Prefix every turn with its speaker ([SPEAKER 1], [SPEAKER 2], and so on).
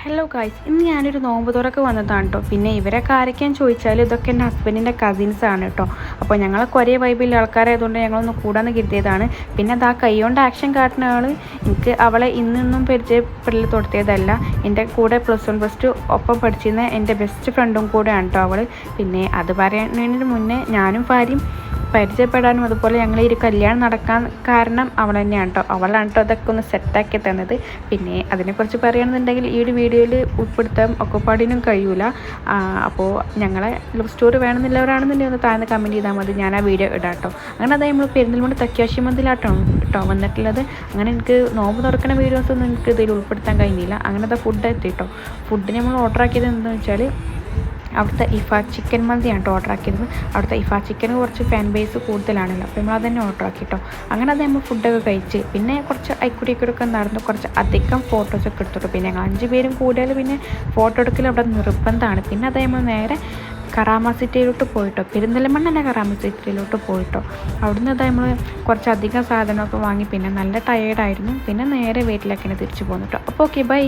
[SPEAKER 1] Hello guys, ഇന്ന് ഞാനൊരു നോമ്പ് തുറക്ക് വന്നതാണ് കേട്ടോ. പിന്നെ ഇവരൊക്കെ ആരൊക്കെയാൻ ചോദിച്ചാൽ ഇതൊക്കെ എൻ്റെ ഹസ്ബൻഡിൻ്റെ കസിൻസാണ് കേട്ടോ. അപ്പോൾ ഞങ്ങളൊക്കെ ഒരേ വൈബിലുള്ള ആൾക്കാരായതുകൊണ്ട് ഞങ്ങളൊന്ന് കൂടാന്ന് കരുതിയതാണ്. പിന്നെ അത് ആ കൈകൊണ്ട് ആക്ഷൻ കാട്ടുന്ന ആൾ എനിക്ക് അവളെ ഇന്നൊന്നും പരിചയപ്പെടൽ തൊടുത്തിയതല്ല. എൻ്റെ കൂടെ +1 +2 ഒപ്പം പഠിച്ചിരുന്ന എൻ്റെ ബെസ്റ്റ് ഫ്രണ്ടും കൂടെയാണ് കേട്ടോ അവൾ. പിന്നെ അത് പറയുന്നതിന് മുന്നേ ഞാനും ഭാര്യയും പരിചയപ്പെടാനും അതുപോലെ ഞങ്ങൾ ഈ ഒരു കല്യാണം നടക്കാൻ കാരണം അവൾ തന്നെയാണ് കേട്ടോ. അവളാണ് കേട്ടോ അതൊക്കെ ഒന്ന് സെറ്റാക്കി തന്നത്. പിന്നെ അതിനെക്കുറിച്ച് പറയുകയാണെന്നുണ്ടെങ്കിൽ ഈ ഒരു വീഡിയോയിൽ ഉൾപ്പെടുത്താൻ ഒക്കെപ്പാടിനും കഴിയൂല. അപ്പോൾ ഞങ്ങളെ ലവ് സ്റ്റോറി വേണമെന്നുള്ളവരാണെന്നുണ്ടെങ്കിൽ ഒന്ന് താഴ്ന്ന് കമൻറ്റ് ചെയ്താൽ മതി, ഞാൻ ആ വീഡിയോ ഇടാം കേട്ടോ. അങ്ങനെ അതായത് നമ്മൾ പെരിന്തൽമണ്ണ തക്യാശിമന്തിലാട്ടോ കേട്ടോ വന്നിട്ടുള്ളത്. അങ്ങനെ എനിക്ക് നോമ്പ് തുറക്കുന്ന വീഡിയോസൊന്നും എനിക്ക് ഇതിൽ ഉൾപ്പെടുത്താൻ കഴിഞ്ഞില്ല. അങ്ങനെ അത് ഫുഡ് എത്തി കേട്ടോ. ഫുഡ് നമ്മൾ ഓർഡർ ആക്കിയത് എന്താണെന്ന് വെച്ചാൽ അവിടുത്തെ ഇഫ ചിക്കൻ മന്തിയാണ് കേട്ടോ ഓർഡർ ആക്കിയത്. അവിടുത്തെ ഇഫ ചിക്കന് കുറച്ച് ഫാൻ ബേസ് കൂടുതലാണല്ലോ, അപ്പോൾ നമ്മൾ അതന്നെ ഓർഡർ ആക്കി കേട്ടോ. അങ്ങനെ അത് നമ്മൾ ഫുഡൊക്കെ കഴിച്ച് പിന്നെ കുറച്ച് അയക്കുടിയൊക്കെ നടന്നു കുറച്ച് അധികം ഫോട്ടോസൊക്കെ എടുത്തിട്ടു. പിന്നെ ഞങ്ങൾ 5 പേരും കൂടിയാൽ പിന്നെ ഫോട്ടോ എടുക്കൽ അവിടെ നിർബന്ധമാണ്. പിന്നെ അത് നമ്മൾ നേരെ കറാമ സിറ്റിയിലോട്ട് പോയിട്ടോ, പെരിന്തൽമണ്ണ തന്നെ കറാമ സിറ്റിയിലോട്ട് പോയിട്ടോ. അവിടുന്ന് അത് നമ്മൾ കുറച്ചധികം സാധനമൊക്കെ വാങ്ങി പിന്നെ നല്ല ടയേർഡായിരുന്നു. പിന്നെ നേരെ വീട്ടിലേക്കാണ് തിരിച്ചു പോകുന്നു കേട്ടോ. അപ്പോൾ ഓക്കെ, ബൈ.